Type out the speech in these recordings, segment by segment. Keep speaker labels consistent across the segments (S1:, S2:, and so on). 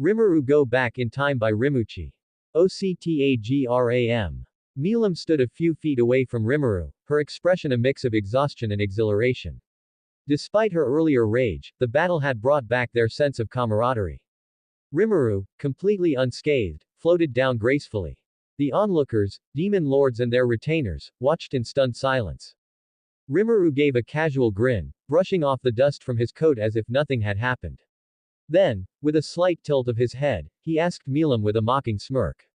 S1: RIMURU Go Back in Time by Rimu-chi. Octagram. Milam stood a few feet away from Rimuru, her expression a mix of exhaustion and exhilaration. Despite her earlier rage, the battle had brought back their sense of camaraderie. Rimuru, completely unscathed, floated down gracefully. The onlookers, demon lords and their retainers, watched in stunned silence. Rimuru gave a casual grin, brushing off the dust from his coat as if nothing had happened. Then, with a slight tilt of his head, he asked Milam with a mocking smirk.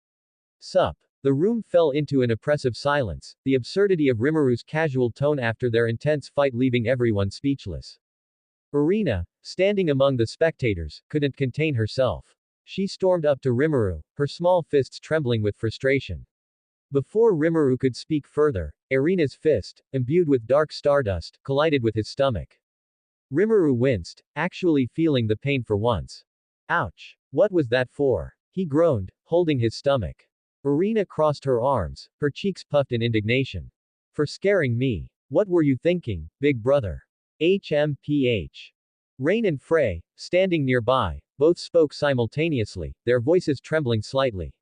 S1: Sup? The room fell into an oppressive silence, the absurdity of Rimuru's casual tone after their intense fight leaving everyone speechless. Irina, standing among the spectators, couldn't contain herself. She stormed up to Rimuru, her small fists trembling with frustration. Before Rimuru could speak further, Irina's fist, imbued with dark stardust, collided with his stomach. Rimuru winced, actually feeling the pain for once. Ouch! What was that for? He groaned, holding his stomach. Irina crossed her arms, her cheeks puffed in indignation. For scaring me. What were you thinking, big brother? HMPH. Rain and Frey, standing nearby, both spoke simultaneously, their voices trembling slightly.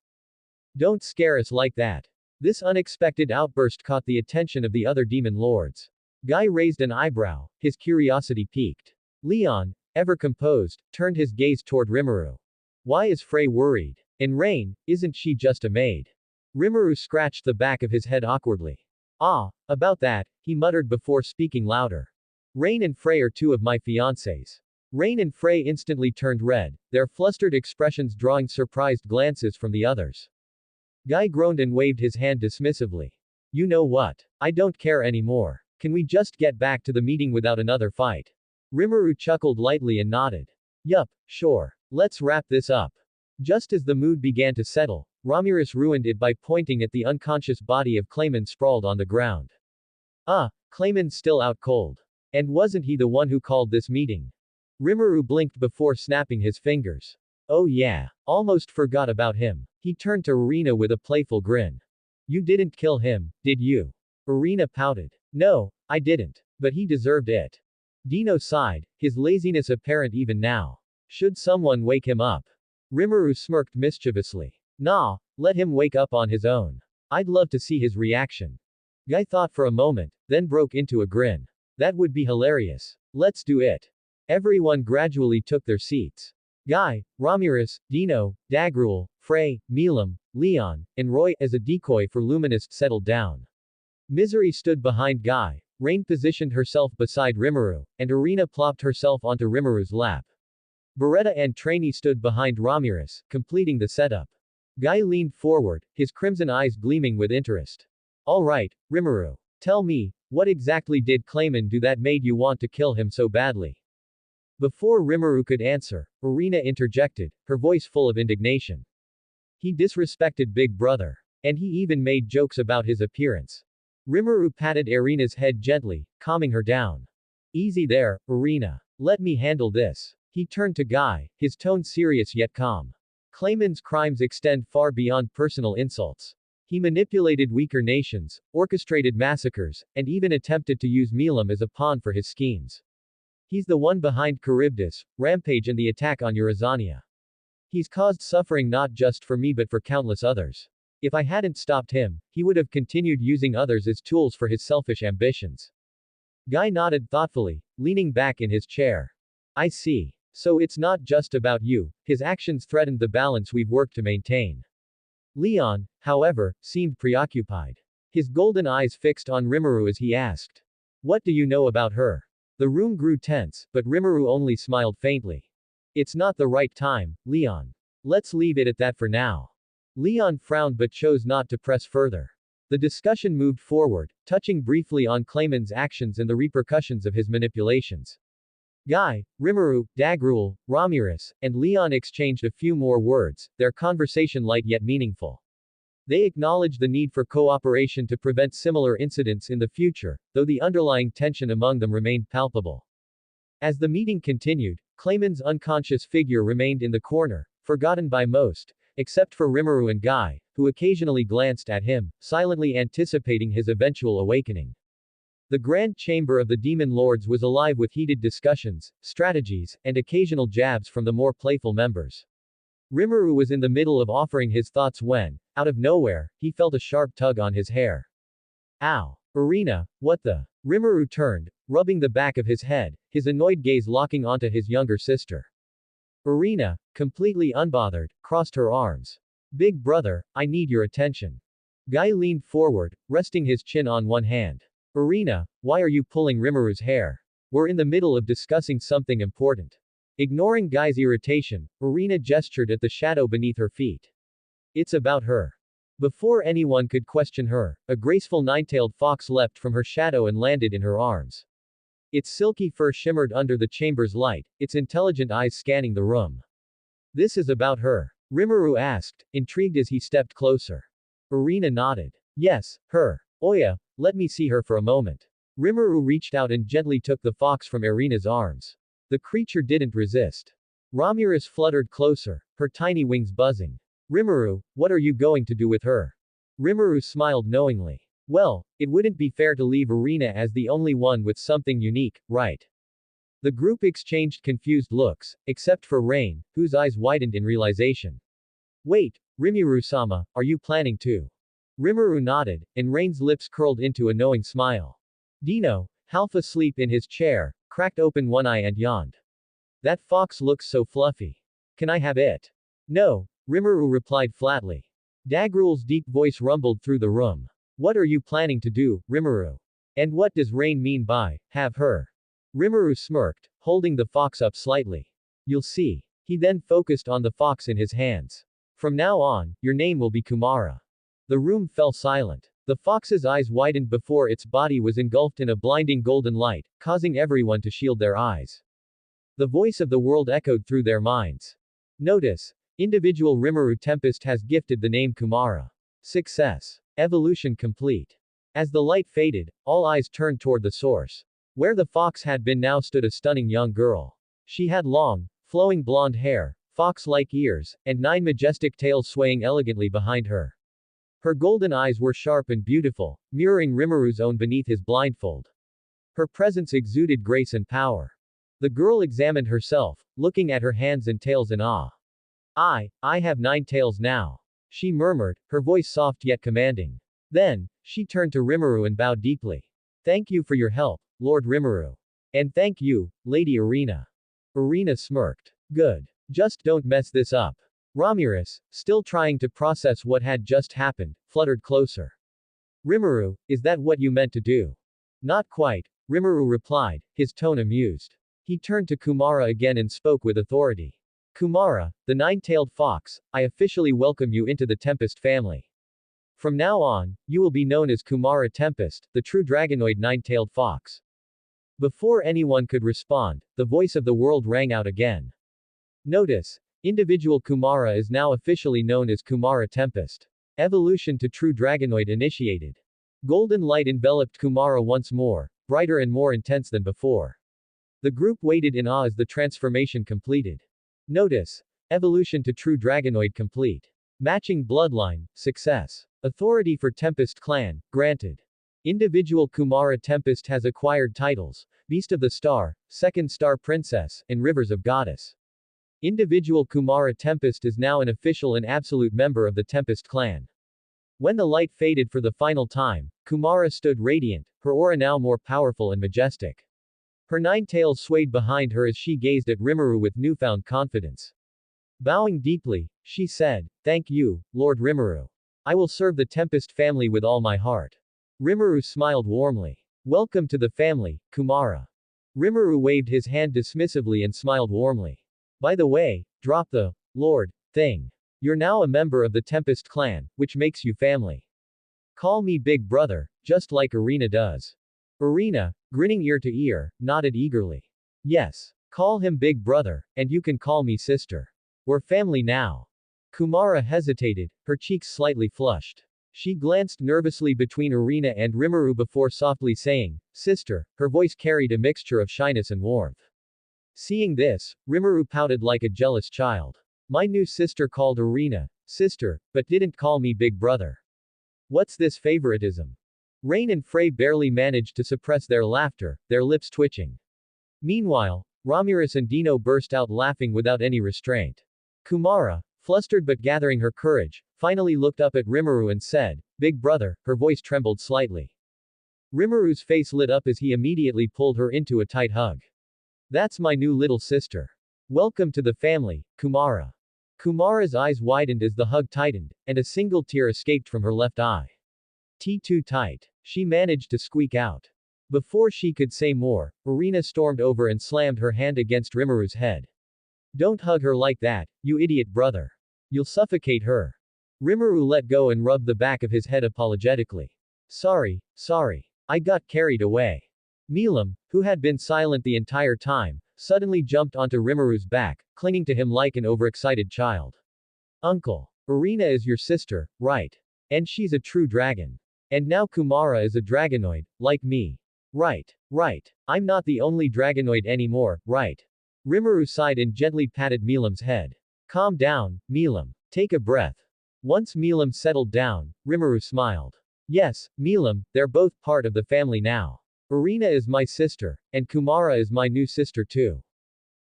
S1: Don't scare us like that. This unexpected outburst caught the attention of the other demon lords. Guy raised an eyebrow, his curiosity piqued. Leon, ever composed, turned his gaze toward Rimuru. Why is Frey worried? And Rain, isn't she just a maid? Rimuru scratched the back of his head awkwardly. Ah, about that, he muttered before speaking louder. Rain and Frey are two of my fiancés. Rain and Frey instantly turned red, their flustered expressions drawing surprised glances from the others. Guy groaned and waved his hand dismissively. You know what? I don't care anymore. Can we just get back to the meeting without another fight? Rimuru chuckled lightly and nodded. Yup, sure. Let's wrap this up. Just as the mood began to settle, Ramirez ruined it by pointing at the unconscious body of Clayman sprawled on the ground. Clayman's still out cold. And wasn't he the one who called this meeting? Rimuru blinked before snapping his fingers. Oh yeah, almost forgot about him. He turned to Irina with a playful grin. You didn't kill him, did you? Irina pouted. No, I didn't. But he deserved it. Dino sighed, his laziness apparent even now. Should someone wake him up? Rimuru smirked mischievously. Nah, let him wake up on his own. I'd love to see his reaction. Guy thought for a moment, then broke into a grin. That would be hilarious. Let's do it. Everyone gradually took their seats. Guy, Ramirez, Dino, Dagrul, Frey, Milam, Leon, and Roy, as a decoy for Luminus, settled down. Misery stood behind Guy, Rain positioned herself beside Rimuru, and Irina plopped herself onto Rimuru's lap. Beretta and Trainee stood behind Ramirez, completing the setup. Guy leaned forward, his crimson eyes gleaming with interest. Alright, Rimuru. Tell me, what exactly did Clayman do that made you want to kill him so badly? Before Rimuru could answer, Irina interjected, her voice full of indignation. He disrespected Big Brother. And he even made jokes about his appearance. Rimuru patted Irina's head gently, calming her down. Easy there, Irina. Let me handle this. He turned to Guy, his tone serious yet calm. Clayman's crimes extend far beyond personal insults. He manipulated weaker nations, orchestrated massacres, and even attempted to use Milam as a pawn for his schemes. He's the one behind Charybdis, Rampage and the attack on Eurozania. He's caused suffering not just for me but for countless others. If I hadn't stopped him, he would have continued using others as tools for his selfish ambitions. Guy nodded thoughtfully, leaning back in his chair. I see. So it's not just about you, his actions threatened the balance we've worked to maintain. Leon, however, seemed preoccupied. His golden eyes fixed on Rimuru as he asked. What do you know about her? The room grew tense, but Rimuru only smiled faintly. It's not the right time, Leon. Let's leave it at that for now. Leon frowned but chose not to press further. The discussion moved forward, touching briefly on Clayman's actions and the repercussions of his manipulations. Guy, Rimuru, Dagrul, Ramirez, and Leon exchanged a few more words, their conversation light yet meaningful. They acknowledged the need for cooperation to prevent similar incidents in the future, though the underlying tension among them remained palpable. As the meeting continued, Clayman's unconscious figure remained in the corner, forgotten by most, except for Rimuru and Guy, who occasionally glanced at him, silently anticipating his eventual awakening. The grand chamber of the Demon Lords was alive with heated discussions, strategies, and occasional jabs from the more playful members. Rimuru was in the middle of offering his thoughts when, out of nowhere, he felt a sharp tug on his hair. Ow! Irina, what the? Rimuru turned, rubbing the back of his head, his annoyed gaze locking onto his younger sister. Irina, completely unbothered, crossed her arms. Big brother, I need your attention. Guy leaned forward, resting his chin on one hand. Irina, why are you pulling Rimuru's hair? We're in the middle of discussing something important. Ignoring Guy's irritation, Irina gestured at the shadow beneath her feet. It's about her. Before anyone could question her, a graceful nine-tailed fox leapt from her shadow and landed in her arms. Its silky fur shimmered under the chamber's light, its intelligent eyes scanning the room. This is about her? Rimuru asked, intrigued as he stepped closer. Irina nodded. Yes, her. Oya, let me see her for a moment. Rimuru reached out and gently took the fox from Irina's arms. The creature didn't resist. Ramirez fluttered closer, her tiny wings buzzing. Rimuru, what are you going to do with her? Rimuru smiled knowingly. Well, it wouldn't be fair to leave Irina as the only one with something unique, right? The group exchanged confused looks, except for Rain, whose eyes widened in realization. Wait, Rimuru-sama, are you planning to? Rimuru nodded, and Rain's lips curled into a knowing smile. Dino, half asleep in his chair, cracked open one eye and yawned. That fox looks so fluffy. Can I have it? No, Rimuru replied flatly. Dagrul's deep voice rumbled through the room. What are you planning to do, Rimuru? And what does Rain mean by, have her? Rimuru smirked, holding the fox up slightly. You'll see. He then focused on the fox in his hands. From now on, your name will be Kumara. The room fell silent. The fox's eyes widened before its body was engulfed in a blinding golden light, causing everyone to shield their eyes. The voice of the world echoed through their minds. Notice. Individual Rimuru Tempest has gifted the name Kumara. Success. Evolution complete. As the light faded, all eyes turned toward the source. Where the fox had been now stood a stunning young girl. She had long, flowing blonde hair, fox-like ears, and 9 majestic tails swaying elegantly behind her. Her golden eyes were sharp and beautiful, mirroring Rimuru's own beneath his blindfold. Her presence exuded grace and power. The girl examined herself, looking at her hands and tails in awe. I have 9 tails now. She murmured, her voice soft yet commanding. Then, she turned to Rimuru and bowed deeply. Thank you for your help, Lord Rimuru. And thank you, Lady Irina. Irina smirked. Good. Just don't mess this up. Ramirez, still trying to process what had just happened, fluttered closer. Rimuru, is that what you meant to do? Not quite, Rimuru replied, his tone amused. He turned to Kumara again and spoke with authority. Kumara, the 9-tailed fox, I officially welcome you into the Tempest family. From now on, you will be known as Kumara Tempest, the true dragonoid 9-tailed fox. Before anyone could respond, the voice of the world rang out again. Notice. Individual Kumara is now officially known as Kumara Tempest. Evolution to true dragonoid initiated. Golden light enveloped Kumara once more, brighter and more intense than before. The group waited in awe as the transformation completed. Notice. Evolution to true dragonoid complete. Matching bloodline, success. Authority for Tempest clan, granted. Individual Kumara Tempest has acquired titles, Beast of the Star, Second Star Princess, and Rivers of Goddess. Individual Kumara Tempest is now an official and absolute member of the Tempest clan. When the light faded for the final time, Kumara stood radiant, her aura now more powerful and majestic. Her 9 tails swayed behind her as she gazed at Rimuru with newfound confidence. Bowing deeply, she said, Thank you, Lord Rimuru. I will serve the Tempest family with all my heart. Rimuru smiled warmly. Welcome to the family, Kumara. Rimuru waved his hand dismissively and smiled warmly. By the way, drop the Lord thing. You're now a member of the Tempest clan, which makes you family. Call me Big Brother, just like Irina does. Irina, grinning ear to ear, nodded eagerly. Yes. Call him Big Brother, and you can call me Sister. We're family now. Kumara hesitated, her cheeks slightly flushed. She glanced nervously between Irina and Rimuru before softly saying, Sister, her voice carried a mixture of shyness and warmth. Seeing this, Rimuru pouted like a jealous child. My new sister called Irina, sister, but didn't call me Big Brother. What's this favoritism? Rain and Frey barely managed to suppress their laughter, their lips twitching. Meanwhile, Ramirez and Dino burst out laughing without any restraint. Kumara, flustered but gathering her courage, finally looked up at Rimuru and said, "Big brother," her voice trembled slightly. Rimuru's face lit up as he immediately pulled her into a tight hug. "That's my new little sister. Welcome to the family, Kumara." Kumara's eyes widened as the hug tightened, and a single tear escaped from her left eye. "Too tight," she managed to squeak out. Before she could say more, Irina stormed over and slammed her hand against Rimuru's head. "Don't hug her like that, you idiot brother. You'll suffocate her." Rimuru let go and rubbed the back of his head apologetically. Sorry. I got carried away." Milam, who had been silent the entire time, suddenly jumped onto Rimuru's back, clinging to him like an overexcited child. "Uncle. Irina is your sister, right? And she's a true dragon. And now Kumara is a dragonoid, like me. Right. I'm not the only dragonoid anymore, right?" Rimuru sighed and gently patted Milam's head. "Calm down, Milam. Take a breath." Once Milam settled down, Rimuru smiled. "Yes, Milam, they're both part of the family now. Irina is my sister, and Kumara is my new sister too.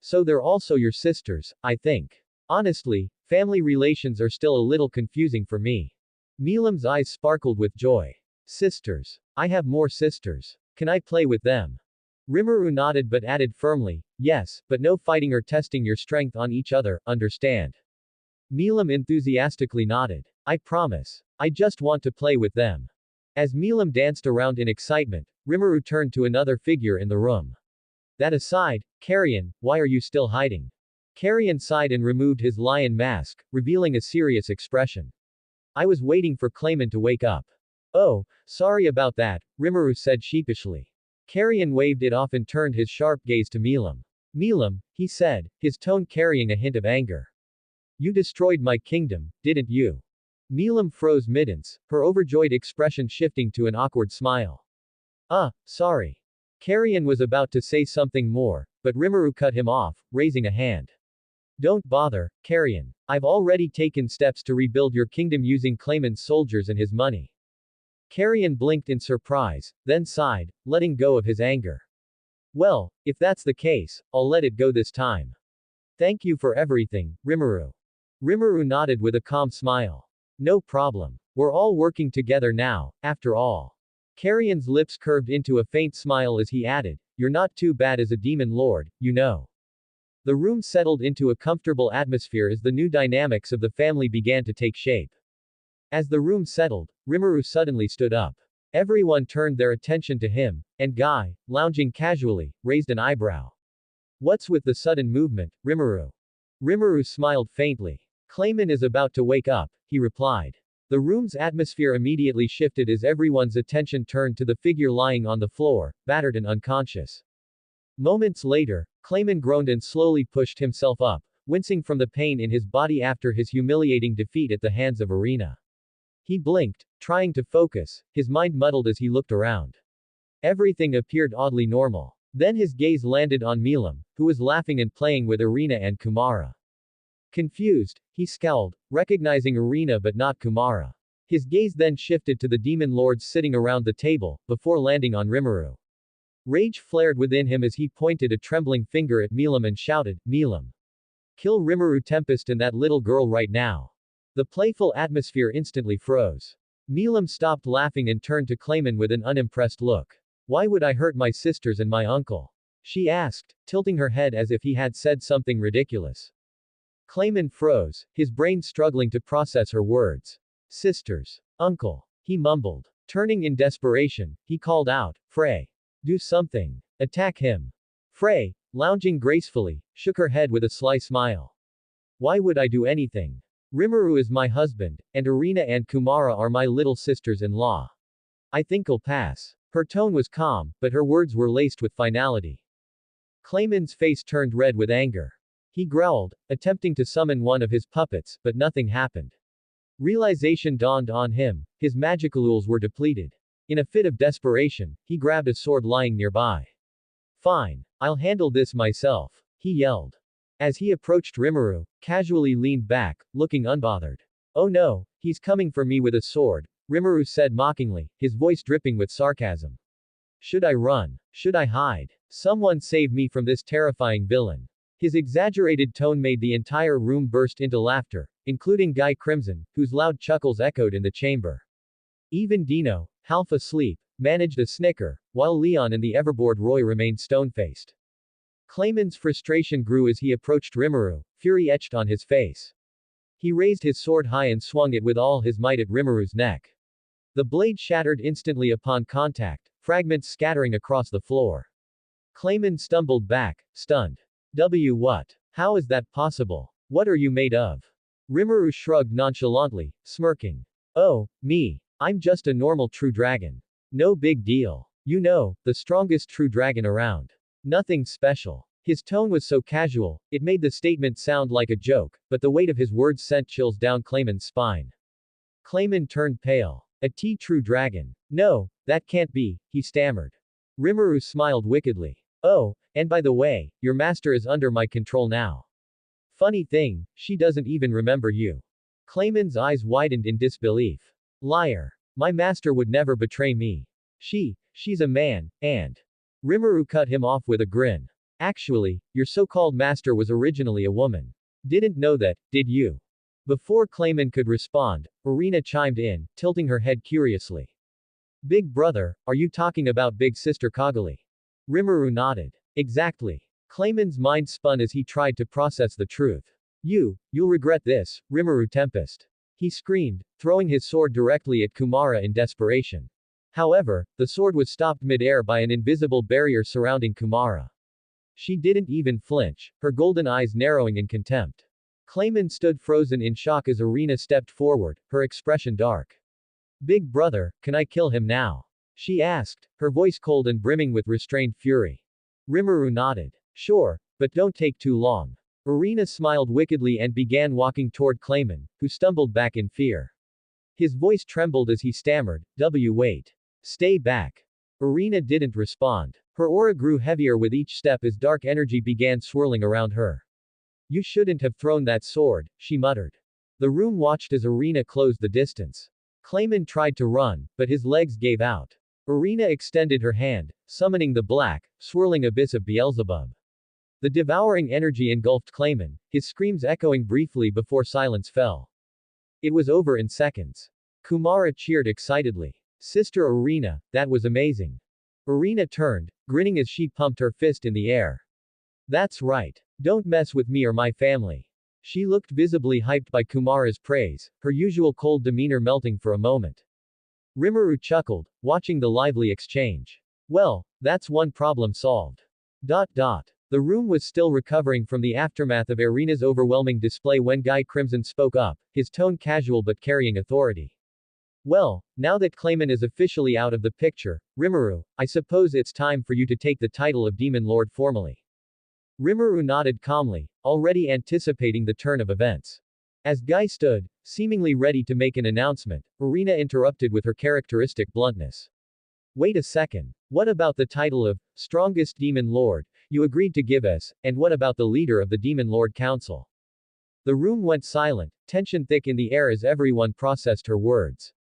S1: So they're also your sisters, I think. Honestly, family relations are still a little confusing for me." Milam's eyes sparkled with joy. "Sisters. I have more sisters. Can I play with them?" Rimuru nodded but added firmly, "Yes, but no fighting or testing your strength on each other, understand?" Milam enthusiastically nodded. "I promise. I just want to play with them." As Milam danced around in excitement, Rimuru turned to another figure in the room. "That aside, Carrion, why are you still hiding?" Carrion sighed and removed his lion mask, revealing a serious expression. "I was waiting for Clayman to wake up." "Oh, sorry about that," Rimuru said sheepishly. Carrion waved it off and turned his sharp gaze to Milam. "Milam," he said, his tone carrying a hint of anger. "You destroyed my kingdom, didn't you?" Milam froze mid-sentence, her overjoyed expression shifting to an awkward smile. Sorry." Carrion was about to say something more, but Rimuru cut him off, raising a hand. "Don't bother, Carrion. I've already taken steps to rebuild your kingdom using Clayman's soldiers and his money." Carrion blinked in surprise, then sighed, letting go of his anger. "Well, if that's the case, I'll let it go this time. Thank you for everything, Rimuru." Rimuru nodded with a calm smile. "No problem. We're all working together now, after all." Carrion's lips curved into a faint smile as he added, "You're not too bad as a demon lord, you know." The room settled into a comfortable atmosphere as the new dynamics of the family began to take shape. As the room settled, Rimuru suddenly stood up. Everyone turned their attention to him, and Guy, lounging casually, raised an eyebrow. "What's with the sudden movement, Rimuru?" Rimuru smiled faintly. "Clayman is about to wake up," he replied. The room's atmosphere immediately shifted as everyone's attention turned to the figure lying on the floor, battered and unconscious. Moments later, Clayman groaned and slowly pushed himself up, wincing from the pain in his body after his humiliating defeat at the hands of Irina. He blinked, trying to focus, his mind muddled as he looked around. Everything appeared oddly normal. Then his gaze landed on Milam, who was laughing and playing with Irina and Kumara. Confused, he scowled, recognizing Irina but not Kumara. His gaze then shifted to the demon lords sitting around the table, before landing on Rimuru. Rage flared within him as he pointed a trembling finger at Milam and shouted, "Milam! Kill Rimuru Tempest and that little girl right now." The playful atmosphere instantly froze. Milam stopped laughing and turned to Clayman with an unimpressed look. "Why would I hurt my sisters and my uncle?" she asked, tilting her head as if he had said something ridiculous. Clayman froze, his brain struggling to process her words. "Sisters. Uncle," he mumbled. Turning in desperation, he called out, "Frey! Do something. Attack him." Frey, lounging gracefully, shook her head with a sly smile. "Why would I do anything? Rimuru is my husband, and Irina and Kumara are my little sisters-in-law. I think I'll pass." Her tone was calm, but her words were laced with finality. Clayman's face turned red with anger. He growled, attempting to summon one of his puppets, but nothing happened. Realization dawned on him, his magicalools were depleted. In a fit of desperation, he grabbed a sword lying nearby. "Fine. I'll handle this myself," he yelled. As he approached Rimuru, casually leaned back, looking unbothered. "Oh no, he's coming for me with a sword," Rimuru said mockingly, his voice dripping with sarcasm. "Should I run? Should I hide? Someone save me from this terrifying villain." His exaggerated tone made the entire room burst into laughter, including Guy Crimson, whose loud chuckles echoed in the chamber. Even Dino, half asleep, managed a snicker, while Leon and the ever-bored Roy remained stone-faced. Clayman's frustration grew as he approached Rimuru, fury etched on his face. He raised his sword high and swung it with all his might at Rimuru's neck. The blade shattered instantly upon contact, fragments scattering across the floor. Clayman stumbled back, stunned. What? How is that possible? What are you made of? Rimuru shrugged nonchalantly, smirking. Oh, me. I'm just a normal true dragon. No big deal. You know, the strongest true dragon around. Nothing special. His tone was so casual, it made the statement sound like a joke, but the weight of his words sent chills down Clayman's spine. Clayman turned pale. A true dragon. No, that can't be, he stammered. Rimuru smiled wickedly. Oh, and by the way, your master is under my control now. Funny thing, she doesn't even remember you. Clayman's eyes widened in disbelief. Liar. My master would never betray me. She's a man, and. Rimuru cut him off with a grin. Actually, your so-called master was originally a woman. Didn't know that, did you? Before Clayman could respond, Irina chimed in, tilting her head curiously. Big brother, are you talking about big sister Kagali? Rimuru nodded. Exactly. Clayman's mind spun as he tried to process the truth. You'll regret this, Rimuru Tempest. He screamed, throwing his sword directly at Kumara in desperation. However, the sword was stopped mid-air by an invisible barrier surrounding Kumara. She didn't even flinch, her golden eyes narrowing in contempt. Clayman stood frozen in shock as Irina stepped forward, her expression dark. Big brother, can I kill him now? She asked, her voice cold and brimming with restrained fury. Rimuru nodded. Sure, but don't take too long. Irina smiled wickedly and began walking toward Clayman, who stumbled back in fear. His voice trembled as he stammered, wait. Stay back. Irina didn't respond. Her aura grew heavier with each step as dark energy began swirling around her. You shouldn't have thrown that sword, she muttered. The room watched as Irina closed the distance. Clayman tried to run, but his legs gave out. Irina extended her hand, summoning the black, swirling abyss of Beelzebub. The devouring energy engulfed Clayman, his screams echoing briefly before silence fell. It was over in seconds. Kumara cheered excitedly. Sister Irina, that was amazing. Irina turned, grinning as she pumped her fist in the air. That's right. Don't mess with me or my family. She looked visibly hyped by Kumara's praise, her usual cold demeanor melting for a moment. Rimuru chuckled, watching the lively exchange. Well, that's one problem solved. The room was still recovering from the aftermath of Irina's overwhelming display when Guy Crimson spoke up, his tone casual but carrying authority. Well, now that Clayman is officially out of the picture, Rimuru, I suppose it's time for you to take the title of Demon Lord formally. Rimuru nodded calmly, already anticipating the turn of events. As Guy stood, seemingly ready to make an announcement, Irina interrupted with her characteristic bluntness. Wait a second. What about the title of Strongest Demon Lord you agreed to give us, and what about the leader of the Demon Lord Council? The room went silent, tension thick in the air as everyone processed her words.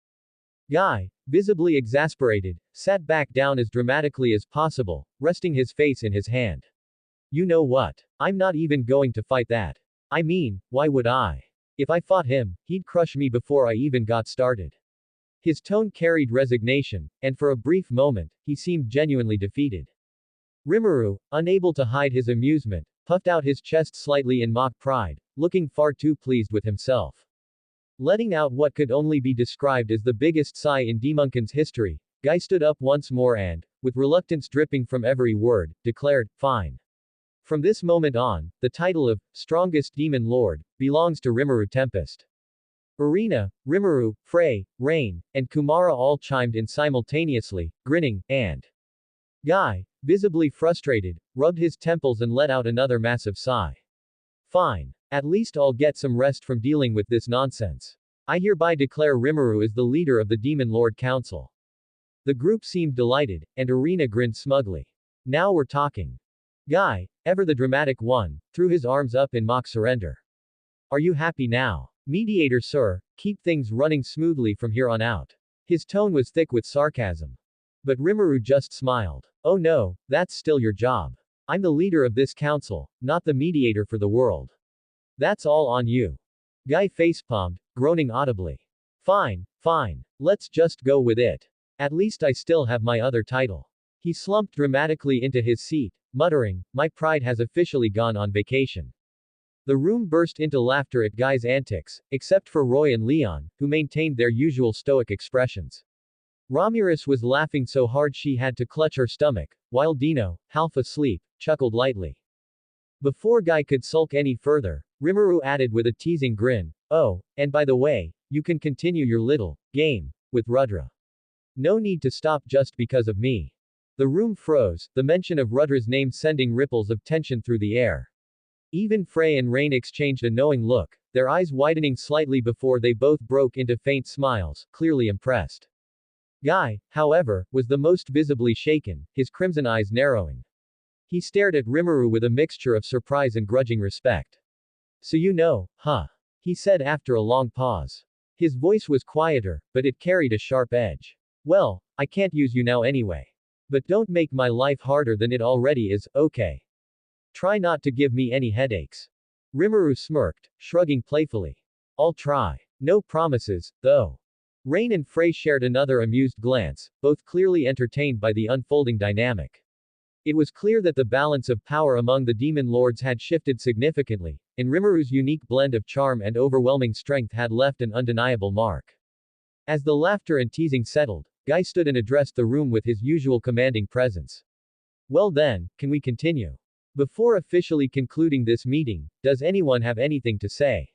S1: Guy, visibly exasperated, sat back down as dramatically as possible, resting his face in his hand. You know what? I'm not even going to fight that. I mean, why would I? If I fought him, he'd crush me before I even got started. His tone carried resignation, and for a brief moment, he seemed genuinely defeated. Rimuru, unable to hide his amusement, puffed out his chest slightly in mock pride, looking far too pleased with himself. Letting out what could only be described as the biggest sigh in Demonkin's history, Guy stood up once more and, with reluctance dripping from every word, declared, fine. From this moment on, the title of Strongest Demon Lord belongs to Rimuru Tempest. Irina, Rimuru, Frey, Rain, and Kumara all chimed in simultaneously, grinning, and Guy, visibly frustrated, rubbed his temples and let out another massive sigh. Fine. At least I'll get some rest from dealing with this nonsense. I hereby declare Rimuru as the leader of the Demon Lord Council. The group seemed delighted, and Irina grinned smugly. Now we're talking. Guy, ever the dramatic one, threw his arms up in mock surrender. Are you happy now? Mediator sir, keep things running smoothly from here on out. His tone was thick with sarcasm. But Rimuru just smiled. Oh no, that's still your job. I'm the leader of this council, not the mediator for the world. That's all on you. Guy facepalmed, groaning audibly. Fine, fine. Let's just go with it. At least I still have my other title. He slumped dramatically into his seat, muttering, my pride has officially gone on vacation. The room burst into laughter at Guy's antics, except for Roy and Leon, who maintained their usual stoic expressions. Ramirez was laughing so hard she had to clutch her stomach, while Dino, half asleep, chuckled lightly. Before Guy could sulk any further, Rimuru added with a teasing grin, oh, and by the way, you can continue your little game with Rudra. No need to stop just because of me. The room froze, the mention of Rudra's name sending ripples of tension through the air. Even Frey and Rain exchanged a knowing look, their eyes widening slightly before they both broke into faint smiles, clearly impressed. Guy, however, was the most visibly shaken, his crimson eyes narrowing. He stared at Rimuru with a mixture of surprise and grudging respect. So you know, huh? He said after a long pause. His voice was quieter, but it carried a sharp edge. Well, I can't use you now anyway. But don't make my life harder than it already is, okay? Try not to give me any headaches. Rimuru smirked, shrugging playfully. I'll try. No promises, though. Rain and Frey shared another amused glance, both clearly entertained by the unfolding dynamic. It was clear that the balance of power among the demon lords had shifted significantly, and Rimuru's unique blend of charm and overwhelming strength had left an undeniable mark. As the laughter and teasing settled, Guy stood and addressed the room with his usual commanding presence. Well then, can we continue? Before officially concluding this meeting, does anyone have anything to say?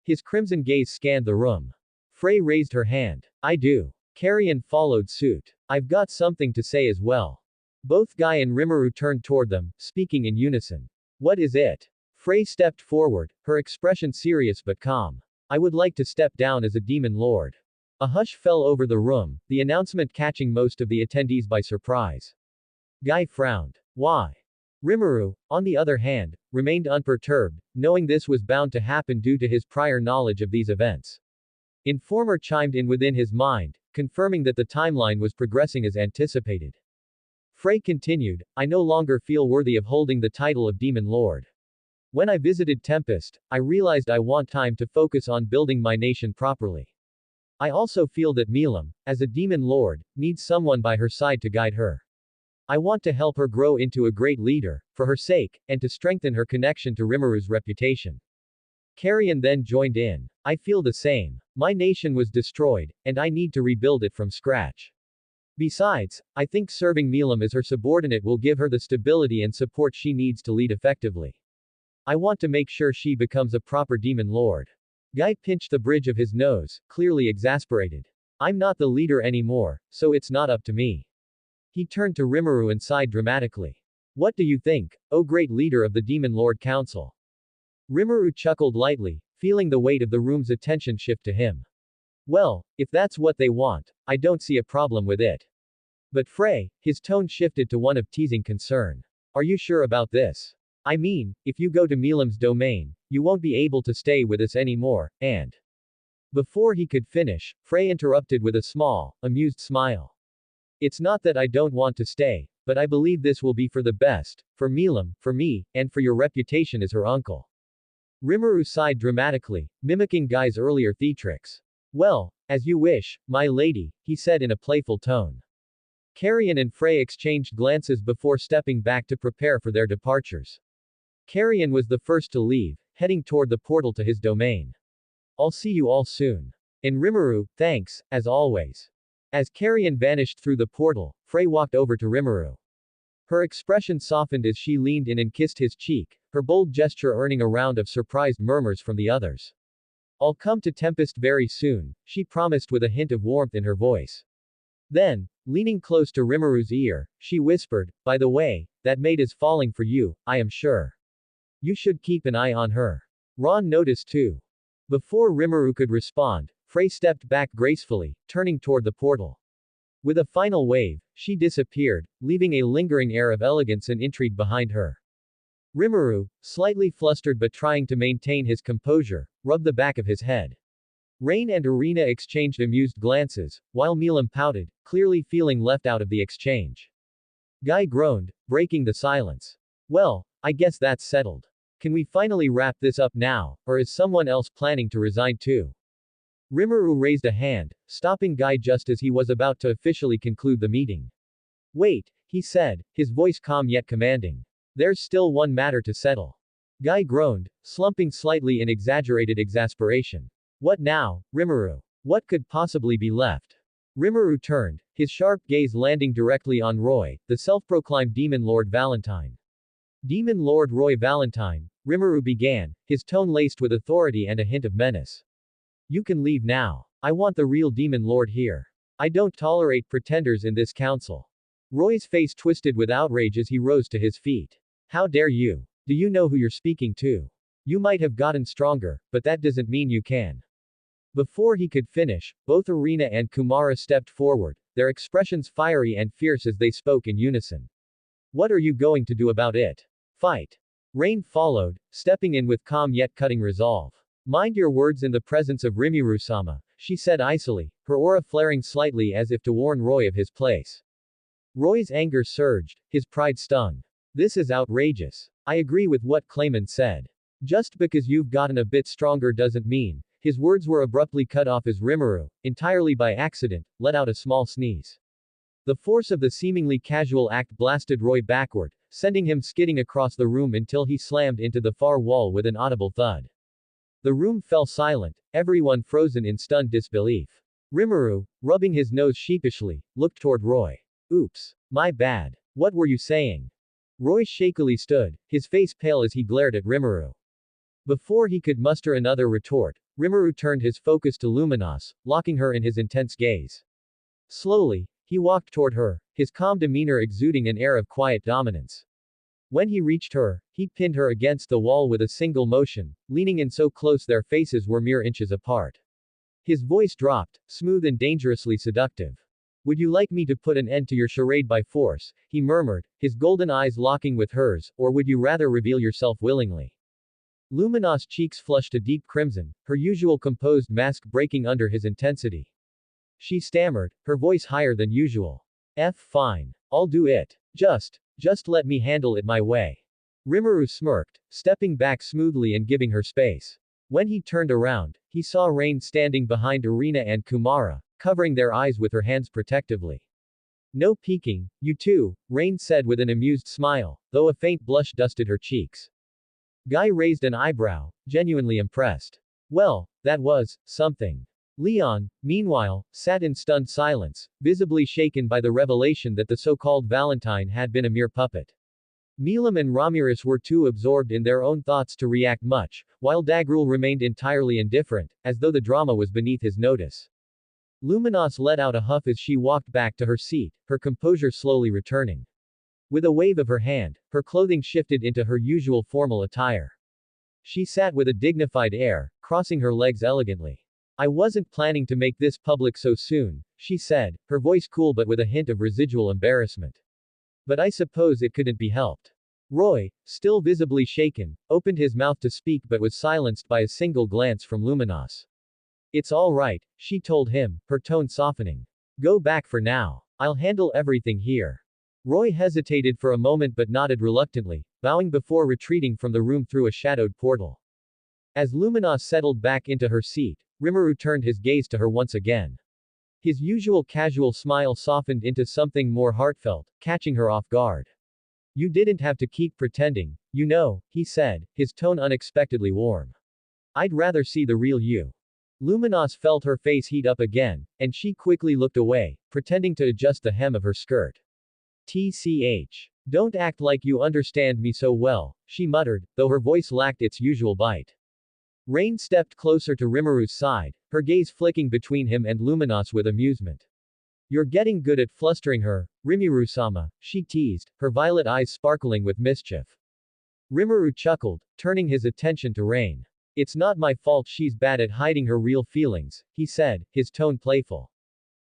S1: His crimson gaze scanned the room. Frey raised her hand. I do. Carrion followed suit. I've got something to say as well. Both Guy and Rimuru turned toward them, speaking in unison. What is it? Frey stepped forward, her expression serious but calm. I would like to step down as a demon lord. A hush fell over the room, the announcement catching most of the attendees by surprise. Guy frowned. Why? Rimuru, on the other hand, remained unperturbed, knowing this was bound to happen due to his prior knowledge of these events. Informer chimed in within his mind, confirming that the timeline was progressing as anticipated. Frey continued, I no longer feel worthy of holding the title of Demon Lord. When I visited Tempest, I realized I want time to focus on building my nation properly. I also feel that Milam, as a Demon Lord, needs someone by her side to guide her. I want to help her grow into a great leader, for her sake, and to strengthen her connection to Rimuru's reputation. Carrion then joined in. I feel the same. My nation was destroyed, and I need to rebuild it from scratch. Besides, I think serving Milam as her subordinate will give her the stability and support she needs to lead effectively. I want to make sure she becomes a proper demon lord. Guy pinched the bridge of his nose, clearly exasperated. I'm not the leader anymore, so it's not up to me. He turned to Rimuru and sighed dramatically. What do you think, O great leader of the Demon Lord Council? Rimuru chuckled lightly, feeling the weight of the room's attention shift to him. Well, if that's what they want, I don't see a problem with it. But Frey, his tone shifted to one of teasing concern. Are you sure about this? I mean, if you go to Milam's domain, you won't be able to stay with us anymore, and... Before he could finish, Frey interrupted with a small, amused smile. It's not that I don't want to stay, but I believe this will be for the best, for Milam, for me, and for your reputation as her uncle. Rimuru sighed dramatically, mimicking Guy's earlier theatrics. Well, as you wish, my lady, he said in a playful tone. Carrion and Frey exchanged glances before stepping back to prepare for their departures. Carrion was the first to leave, heading toward the portal to his domain. I'll see you all soon. And Rimuru, thanks, as always. As Carrion vanished through the portal, Frey walked over to Rimuru. Her expression softened as she leaned in and kissed his cheek, her bold gesture earning a round of surprised murmurs from the others. I'll come to Tempest very soon, she promised with a hint of warmth in her voice. Then, leaning close to Rimuru's ear, she whispered, by the way, that maid is falling for you, I am sure. You should keep an eye on her. Ron noticed too. Before Rimuru could respond, Frey stepped back gracefully, turning toward the portal. With a final wave, she disappeared, leaving a lingering air of elegance and intrigue behind her. Rimuru, slightly flustered but trying to maintain his composure, rubbed the back of his head. Rain and Arena exchanged amused glances, while Milam pouted, clearly feeling left out of the exchange. Guy groaned, breaking the silence. Well, I guess that's settled. Can we finally wrap this up now, or is someone else planning to resign too? Rimuru raised a hand, stopping Guy just as he was about to officially conclude the meeting. Wait, he said, his voice calm yet commanding. There's still one matter to settle. Guy groaned, slumping slightly in exaggerated exasperation. What now, Rimuru? What could possibly be left? Rimuru turned, his sharp gaze landing directly on Roy, the self-proclaimed Demon Lord Valentine. Demon Lord Roy Valentine, Rimuru began, his tone laced with authority and a hint of menace. You can leave now. I want the real Demon Lord here. I don't tolerate pretenders in this council. Roy's face twisted with outrage as he rose to his feet. How dare you? Do you know who you're speaking to? You might have gotten stronger, but that doesn't mean you can. Before he could finish, both Arena and Kumara stepped forward, their expressions fiery and fierce as they spoke in unison. What are you going to do about it? Fight. Rain followed, stepping in with calm yet cutting resolve. Mind your words in the presence of Rimuru-sama, she said icily, her aura flaring slightly as if to warn Roy of his place. Roy's anger surged, his pride stung. This is outrageous. I agree with what Clayman said. Just because you've gotten a bit stronger doesn't mean. His words were abruptly cut off as Rimuru, entirely by accident, let out a small sneeze. The force of the seemingly casual act blasted Roy backward, sending him skidding across the room until he slammed into the far wall with an audible thud. The room fell silent, everyone frozen in stunned disbelief. Rimuru, rubbing his nose sheepishly, looked toward Roy. Oops. My bad. What were you saying? Roy shakily stood, his face pale as he glared at Rimuru. Before he could muster another retort, Rimuru turned his focus to Luminus, locking her in his intense gaze. Slowly, he walked toward her, his calm demeanor exuding an air of quiet dominance. When he reached her, he pinned her against the wall with a single motion, leaning in so close their faces were mere inches apart. His voice dropped, smooth and dangerously seductive. Would you like me to put an end to your charade by force, he murmured, his golden eyes locking with hers, or would you rather reveal yourself willingly? Luminous' cheeks flushed a deep crimson, her usual composed mask breaking under his intensity. She stammered, her voice higher than usual. Fine. I'll do it. Just let me handle it my way. Rimuru smirked, stepping back smoothly and giving her space. When he turned around, he saw Rain standing behind Arena and Kumara, covering their eyes with her hands protectively. No peeking, you two, Rain said with an amused smile, though a faint blush dusted her cheeks. Guy raised an eyebrow, genuinely impressed. Well, that was something. Leon, meanwhile, sat in stunned silence, visibly shaken by the revelation that the so-called Valentine had been a mere puppet. Milam and Ramirez were too absorbed in their own thoughts to react much, while Dagrul remained entirely indifferent, as though the drama was beneath his notice. Luminous let out a huff as she walked back to her seat, her composure slowly returning. With a wave of her hand, her clothing shifted into her usual formal attire. She sat with a dignified air, crossing her legs elegantly. I wasn't planning to make this public so soon, she said, her voice cool but with a hint of residual embarrassment. But I suppose it couldn't be helped. Roy, still visibly shaken, opened his mouth to speak but was silenced by a single glance from Luminous. It's all right, she told him, her tone softening. Go back for now. I'll handle everything here. Roy hesitated for a moment but nodded reluctantly, bowing before retreating from the room through a shadowed portal. As Luminous settled back into her seat, Rimuru turned his gaze to her once again. His usual casual smile softened into something more heartfelt, catching her off guard. You didn't have to keep pretending, you know, he said, his tone unexpectedly warm. I'd rather see the real you. Luminous felt her face heat up again, and she quickly looked away, pretending to adjust the hem of her skirt. TCH. Don't act like you understand me so well, she muttered, though her voice lacked its usual bite. Rain stepped closer to Rimuru's side, her gaze flicking between him and Luminous with amusement. You're getting good at flustering her, Rimuru-sama, she teased, her violet eyes sparkling with mischief. Rimuru chuckled, turning his attention to Rain. It's not my fault she's bad at hiding her real feelings, he said, his tone playful.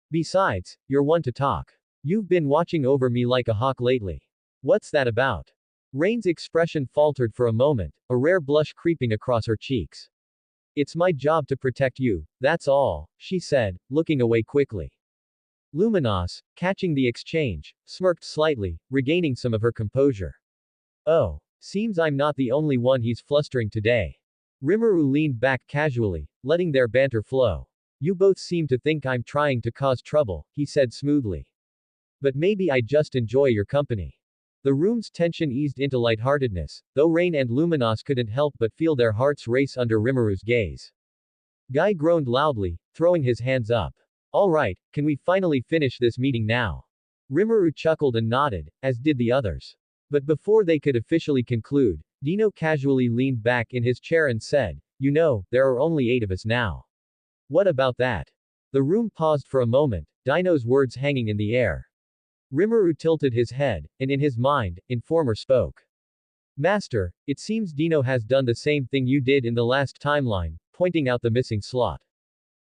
S1: Besides, you're one to talk. You've been watching over me like a hawk lately. What's that about? Rain's expression faltered for a moment, a rare blush creeping across her cheeks. It's my job to protect you, that's all, she said, looking away quickly. Luminous, catching the exchange, smirked slightly, regaining some of her composure. Oh. Seems I'm not the only one he's flustering today. Rimuru leaned back casually, letting their banter flow. You both seem to think I'm trying to cause trouble, he said smoothly. But maybe I just enjoy your company. The room's tension eased into lightheartedness, though Rain and Luminus couldn't help but feel their hearts race under Rimuru's gaze. Guy groaned loudly, throwing his hands up. Alright, can we finally finish this meeting now? Rimuru chuckled and nodded, as did the others. But before they could officially conclude, Dino casually leaned back in his chair and said, You know, there are only 8 of us now. What about that? The room paused for a moment, Dino's words hanging in the air. Rimuru tilted his head, and in his mind, Informer spoke. Master, it seems Dino has done the same thing you did in the last timeline, pointing out the missing slot.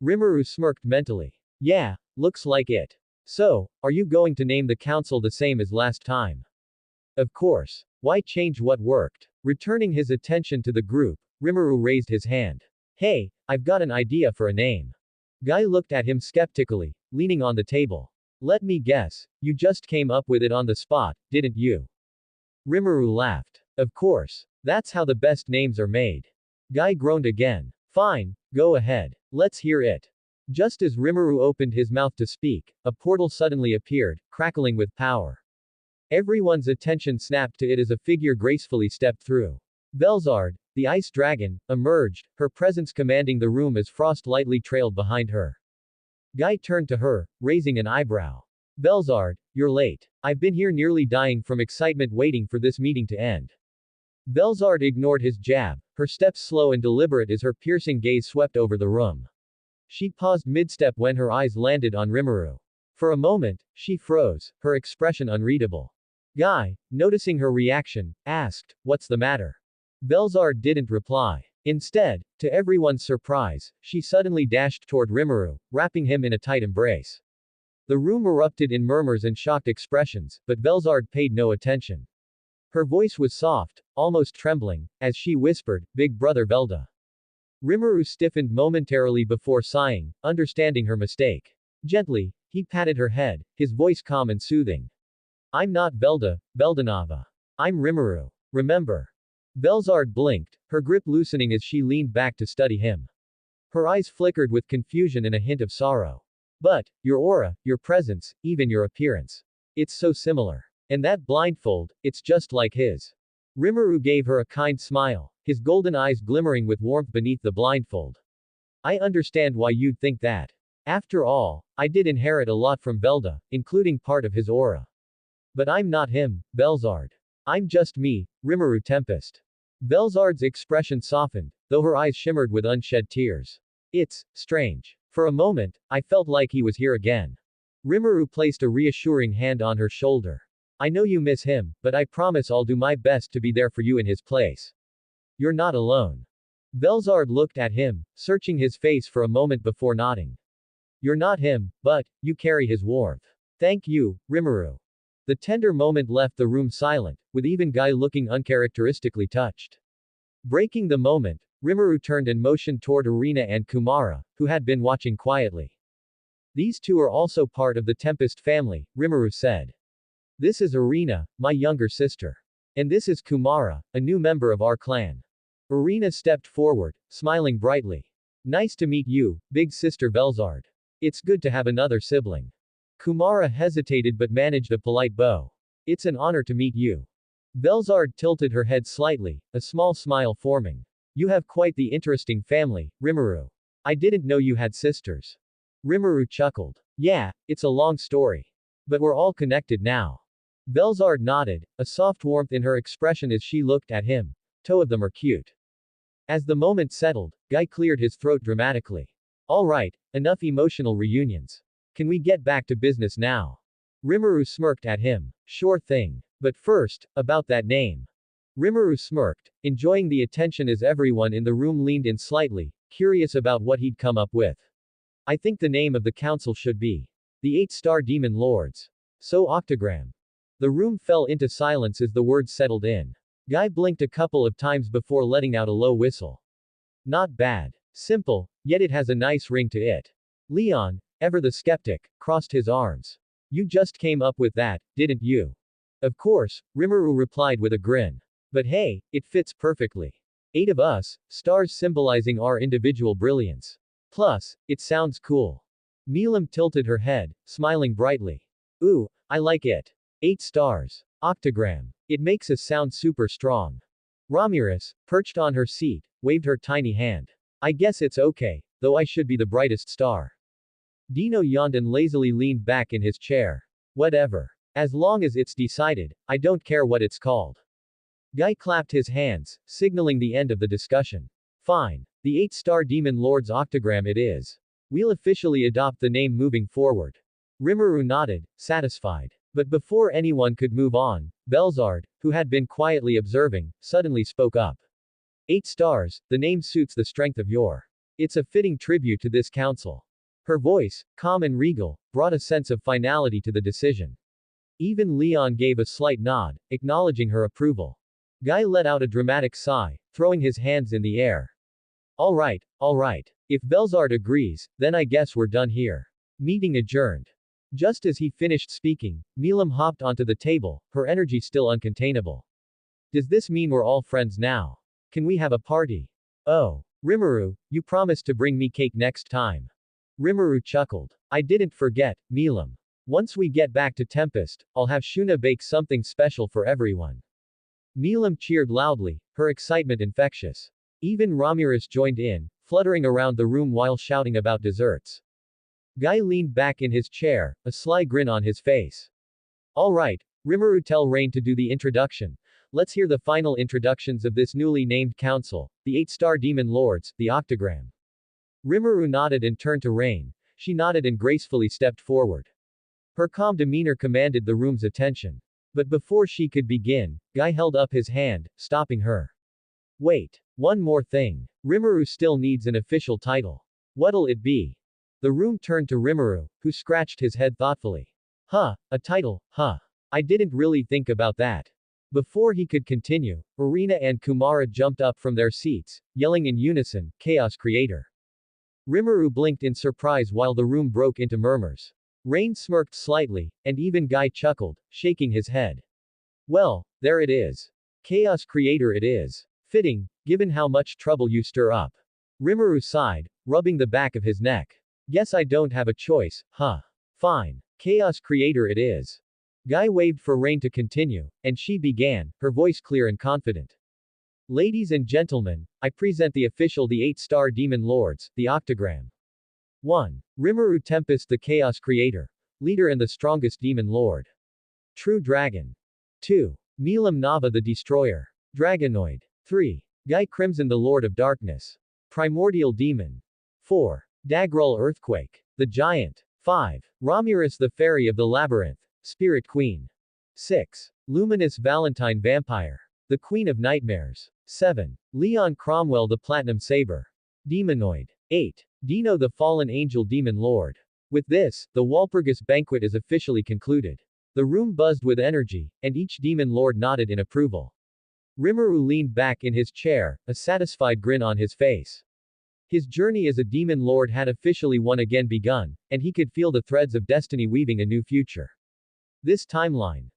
S1: Rimuru smirked mentally. Yeah, looks like it. So, are you going to name the council the same as last time? Of course. Why change what worked? Returning his attention to the group, Rimuru raised his hand. Hey, I've got an idea for a name. Guy looked at him skeptically, leaning on the table. Let me guess, you just came up with it on the spot, didn't you? Rimuru laughed. Of course. That's how the best names are made. Guy groaned again. Fine, go ahead. Let's hear it. Just as Rimuru opened his mouth to speak, a portal suddenly appeared, crackling with power. Everyone's attention snapped to it as a figure gracefully stepped through. Velzard, the ice dragon, emerged, her presence commanding the room as frost lightly trailed behind her. Guy turned to her, raising an eyebrow. Velzard, you're late. I've been here nearly dying from excitement waiting for this meeting to end. Velzard ignored his jab, her steps slow and deliberate as her piercing gaze swept over the room. She paused mid-step when her eyes landed on Rimuru. For a moment, she froze, her expression unreadable. Guy, noticing her reaction, asked, What's the matter? Velzard didn't reply. Instead, to everyone's surprise, she suddenly dashed toward Rimuru, wrapping him in a tight embrace. The room erupted in murmurs and shocked expressions, but Velzard paid no attention. Her voice was soft, almost trembling, as she whispered, Big brother Velda. Rimuru stiffened momentarily before sighing, understanding her mistake. Gently, he patted her head, his voice calm and soothing. I'm not Velda, Veldanava. I'm Rimuru. Remember. Velzard blinked, her grip loosening as she leaned back to study him. Her eyes flickered with confusion and a hint of sorrow. But, your aura, your presence, even your appearance. It's so similar. And that blindfold, it's just like his. Rimuru gave her a kind smile, his golden eyes glimmering with warmth beneath the blindfold. I understand why you'd think that. After all, I did inherit a lot from Velda, including part of his aura. But I'm not him, Velzard. I'm just me, Rimuru Tempest. Velzard's expression softened, though her eyes shimmered with unshed tears. It's strange. For a moment, I felt like he was here again. Rimuru placed a reassuring hand on her shoulder. I know you miss him, but I promise I'll do my best to be there for you in his place. You're not alone. Velzard looked at him, searching his face for a moment before nodding. You're not him, but you carry his warmth. Thank you, Rimuru. The tender moment left the room silent, with even Guy looking uncharacteristically touched. Breaking the moment, Rimuru turned and motioned toward Arena and Kumara, who had been watching quietly. These two are also part of the Tempest family, Rimuru said. This is Arena, my younger sister. And this is Kumara, a new member of our clan. Arena stepped forward, smiling brightly. Nice to meet you, big sister Velzard. It's good to have another sibling. Kumara hesitated but managed a polite bow. It's an honor to meet you. Velzard tilted her head slightly, a small smile forming. You have quite the interesting family, Rimuru. I didn't know you had sisters. Rimuru chuckled. Yeah, it's a long story. But we're all connected now. Velzard nodded, a soft warmth in her expression as she looked at him. Two of them are cute. As the moment settled, Guy cleared his throat dramatically. All right, enough emotional reunions. Can we get back to business now? Rimuru smirked at him. Sure thing. But first, about that name. Rimuru smirked, enjoying the attention as everyone in the room leaned in slightly, curious about what he'd come up with. I think the name of the council should be the 8-Star Demon Lords. So Octagram. The room fell into silence as the words settled in. Guy blinked a couple of times before letting out a low whistle. Not bad. Simple, yet it has a nice ring to it. Leon, ever the skeptic, crossed his arms. You just came up with that, didn't you? Of course, Rimuru replied with a grin. But hey, it fits perfectly. 8 of us, stars symbolizing our individual brilliance. Plus, it sounds cool. Milam tilted her head, smiling brightly. Ooh, I like it. 8 stars. Octagram. It makes us sound super strong. Ramirez, perched on her seat, waved her tiny hand. I guess it's okay, though I should be the brightest star. Dino yawned and lazily leaned back in his chair. Whatever. As long as it's decided, I don't care what it's called. Guy clapped his hands, signaling the end of the discussion. Fine. The 8-star Demon Lord's Octagram it is. We'll officially adopt the name moving forward. Rimuru nodded, satisfied. But before anyone could move on, Belzard, who had been quietly observing, suddenly spoke up. 8 stars, the name suits the strength of your. It's a fitting tribute to this council. Her voice, calm and regal, brought a sense of finality to the decision. Even Leon gave a slight nod, acknowledging her approval. Guy let out a dramatic sigh, throwing his hands in the air. Alright. If Belzard agrees, then I guess we're done here. Meeting adjourned. Just as he finished speaking, Milam hopped onto the table, her energy still uncontainable. Does this mean we're all friends now? Can we have a party? Oh, Rimuru, you promised to bring me cake next time. Rimuru chuckled. I didn't forget, Milam. Once we get back to Tempest, I'll have Shuna bake something special for everyone. Milam cheered loudly, her excitement infectious. Even Ramirez joined in, fluttering around the room while shouting about desserts. Guy leaned back in his chair, a sly grin on his face. Alright, Rimuru, tell Rain to do the introduction. Let's hear the final introductions of this newly named council, the 8-star Demon Lords, the Octagram. Rimuru nodded and turned to Rain. She nodded and gracefully stepped forward. Her calm demeanor commanded the room's attention. But before she could begin, Guy held up his hand, stopping her. Wait. One more thing. Rimuru still needs an official title. What'll it be? The room turned to Rimuru, who scratched his head thoughtfully. A title, I didn't really think about that. Before he could continue, Arena and Kumara jumped up from their seats, yelling in unison, Chaos Creator. Rimuru blinked in surprise while the room broke into murmurs. Rain smirked slightly, and even Guy chuckled, shaking his head. Well, there it is. Chaos Creator it is. Fitting, given how much trouble you stir up. Rimuru sighed, rubbing the back of his neck. Guess I don't have a choice, huh? Fine. Chaos Creator it is. Guy waved for Rain to continue, and she began, her voice clear and confident. Ladies and gentlemen, I present the 8-star Demon Lords, the Octagram. 1. Rimuru Tempest the Chaos Creator. Leader and the strongest Demon Lord. True Dragon. 2. Milam Nava the Destroyer. Dragonoid. 3. Guy Crimson the Lord of Darkness. Primordial Demon. 4. Dagrul Earthquake. The Giant. 5. Ramirez the Fairy of the Labyrinth. Spirit Queen. 6. Luminus Valentine Vampire. The Queen of Nightmares. 7. Leon Cromwell the Platinum Saber. Demonoid. 8. Dino the Fallen Angel Demon Lord. With this, the Walpurgis banquet is officially concluded. The room buzzed with energy, and each Demon Lord nodded in approval. Rimuru leaned back in his chair, a satisfied grin on his face. His journey as a Demon Lord had officially once again begun, and he could feel the threads of destiny weaving a new future. This timeline.